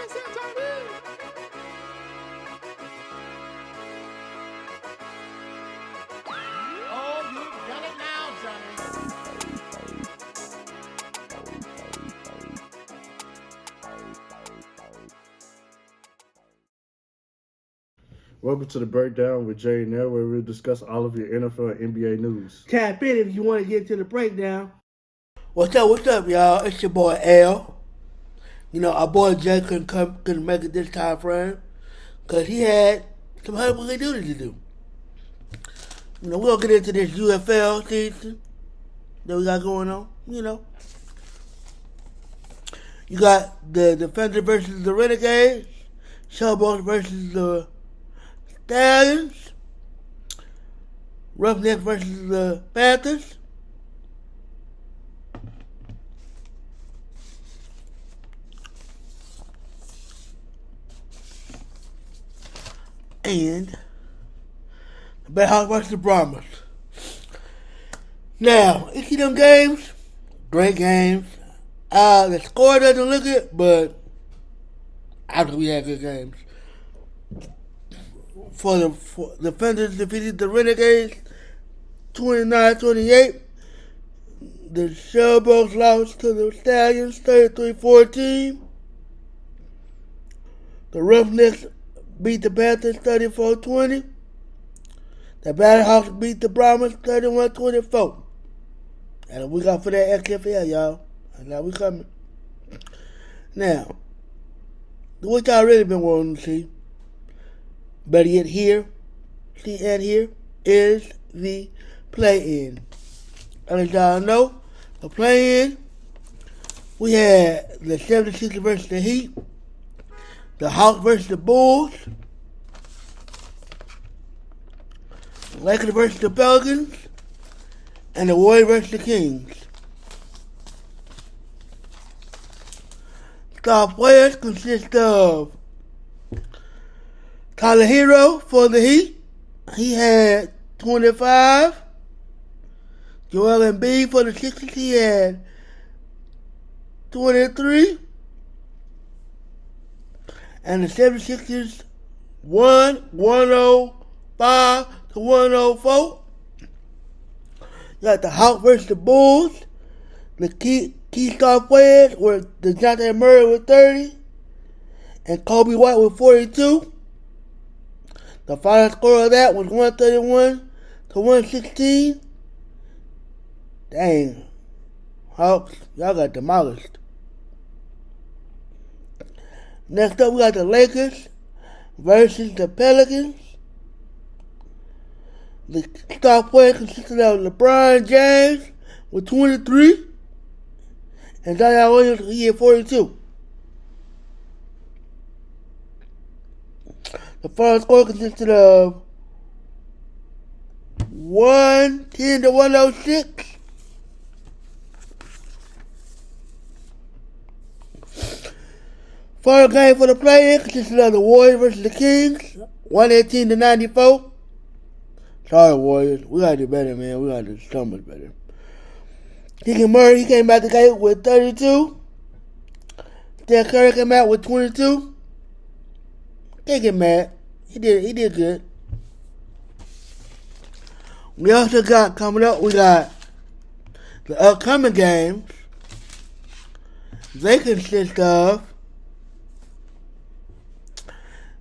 Oh, you've done it now, Johnny. Welcome to the Breakdown with Jay and Nell, where we'll discuss all of your NFL and NBA news. Tap in if you want to get to the breakdown. What's up, y'all? It's your boy L. You know, our boy Jay couldn't make it this time frame because he had some heavy duty to do. You know, we'll get into this UFL season that we got going on. You know, you got the Defenders versus the Renegades, Showboats versus the Stallions, Roughnecks versus the Panthers. And the Bayhawks versus the Brahmas. Now, you see them games? Great games. The score doesn't look it, but I think we had good games. For the Defenders defeated the Renegades 29-28. The Showboats lost to the Stallions 33-14. The Roughnecks beat the Panthers 34-20. The Battlehawks beat the Brahmas 31-24. And we got for that XFL, y'all. And now we coming. Now, what y'all really been wanting to see, better yet here, is the play-in. And as y'all know, the play-in, we had the 76ers versus the Heat, the Hawks versus the Bulls, the Lakers versus the Pelicans, and the Warriors versus the Kings. Star players consist of Tyler Hero for the Heat. He had 25. Joel Embiid for the Sixers. He had 23. And the 76ers won 105-104. You got the Hawks versus the Bulls. The key star players were DeJounte Murray with 30 and Kobe White with 42. The final score of that was 131-116. Dang. Hawks, y'all got demolished. Next up, we got the Lakers versus the Pelicans. The star player consisted of LeBron James with 23 and Zion Williams, he had 42. The final score consisted of 110-106. Final game for the play-in consisted of the Warriors versus the Kings, 118-94. Sorry, Warriors. We gotta do better, man. We gotta do so much better. Keegan Murray, he came out the game with 32. Steph Curry came out with 22. Can't get mad. He did good. We also got coming up, we got the upcoming games. They consist of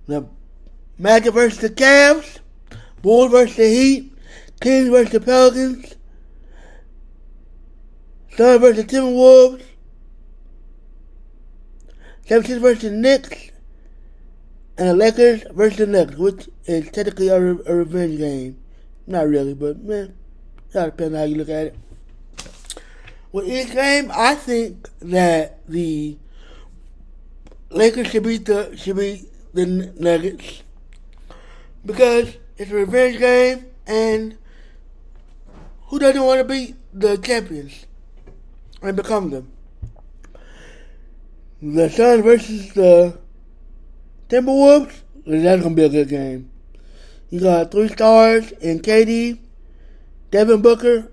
the Magic versus the Cavs, Bulls versus the Heat, Kings versus the Pelicans, Suns versus the Timberwolves, 76ers versus the Knicks, and the Lakers versus the Nuggets, which is technically a revenge game. Not really, but man, it all depends on how you look at it. With each game, I think that the Lakers should beat the Nuggets because it's a revenge game, and who doesn't want to beat the champions and become them? The Suns versus the Timberwolves, that's going to be a good game. You got 3 stars in KD, Devin Booker,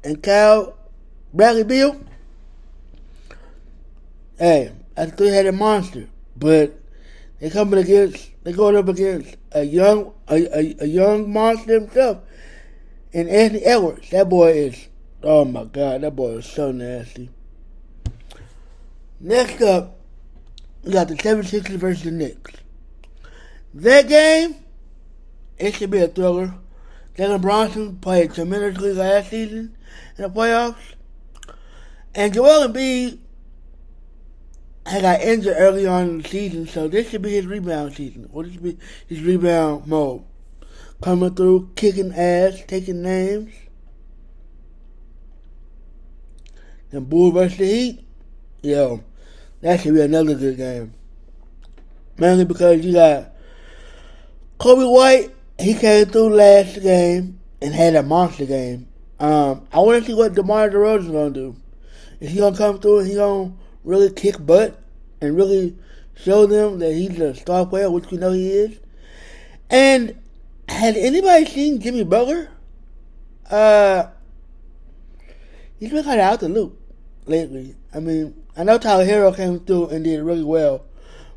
and Bradley Beal. Hey, that's a three-headed monster. But they going up against a young monster himself, and Anthony Edwards. That boy is, oh my God, that boy is so nasty. Next up, we got the 76ers versus the Knicks. That game, it should be a thriller. Jalen Brunson played tremendously last season in the playoffs. And Joel Embiid had got injured early on in the season, so this should be his rebound season. Or this should be his rebound mode. Coming through, kicking ass, taking names. Then Bulls versus the Heat. Yo, that should be another good game. Mainly because you got Kobe White. He came through last game and had a monster game. I want to see what DeMar DeRozan's going to do. Is he going to come through and he going to really kick butt and really show them that he's a star player, which we know he is? And had anybody seen Jimmy Butler? He's been kind of out the loop lately. I mean, I know Tyler Hero came through and did really well,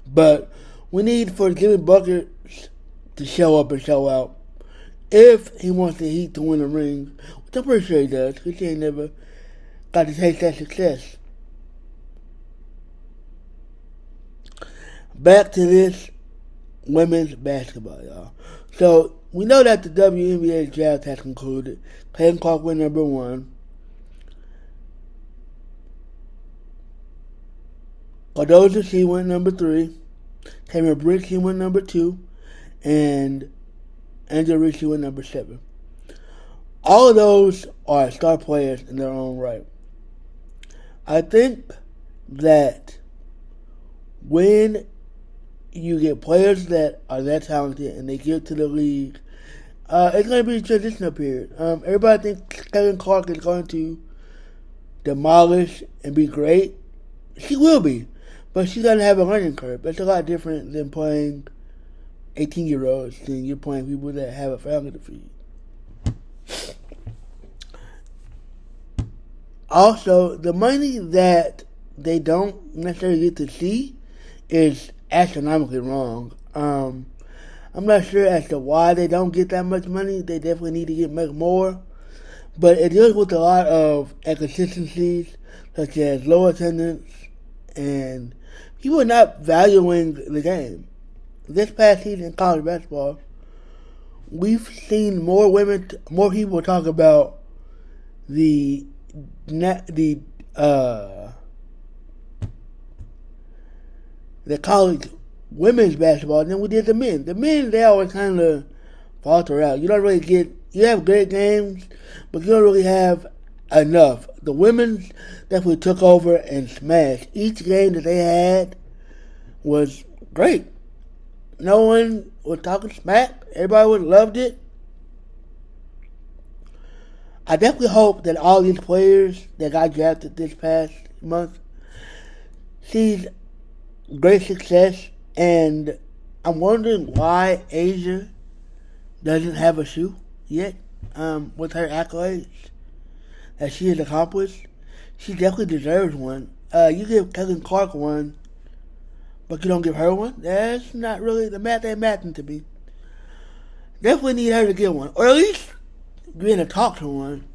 but we need for Jimmy Butler to show up and show out if he wants the Heat to win a ring, which I'm pretty sure he does, because he ain't never got to taste that success. Back to this women's basketball, y'all. So, we know that the WNBA draft has concluded. Clayton Clark went number 1. Cardozo, she went number 3. Tamara Brick, she went number 2. And Angela Reese, she went number 7. All of those are star players in their own right. I think that when you get players that are that talented and they get to the league, it's going to be a transitional period. Everybody thinks Kevin Clark is going to demolish and be great. She will be, but she's going to have a learning curve. That's a lot different than playing 18-year-olds than you're playing people that have a family to feed. Also, the money that they don't necessarily get to see is astronomically wrong. I'm not sure as to why they don't get that much money. They definitely need to get much more. But it deals with a lot of inconsistencies, such as low attendance and people not valuing the game. This past season in college basketball, we've seen more people talk about the college women's basketball than we did the men. The men, they always kind of falter out. You don't really you have great games, but you don't really have enough. The women definitely took over and smashed. Each game that they had was great. No one was talking smack. Everybody would loved it. I definitely hope that all these players that got drafted this past month sees great success, and I'm wondering why Asia doesn't have a shoe yet with her accolades that she has accomplished. She definitely deserves one. You give Kevin Clark one, but you don't give her one? That's not really, the math ain't mathing to me. Definitely need her to get one, or at least be in a talk to one.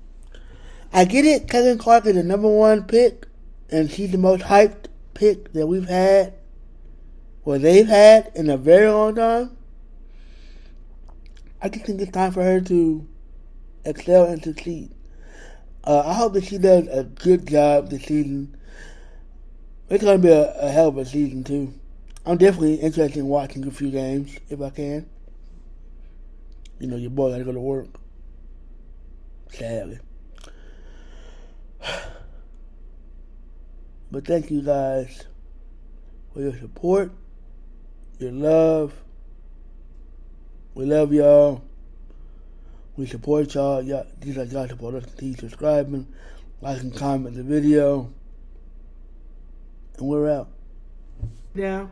I get it, Kevin Clark is the number 1 pick, and she's the most hyped pick that we've had, or they've had in a very long time. I just think it's time for her to excel and succeed. I hope that she does a good job this season. It's going to be a hell of a season, too. I'm definitely interested in watching a few games, if I can. You know, your boy got to go to work. Sadly. But thank you guys for your support, your love. We love y'all. We support y'all. These are y'all support us. Continue subscribing, liking, comment the video. And we're out. Now.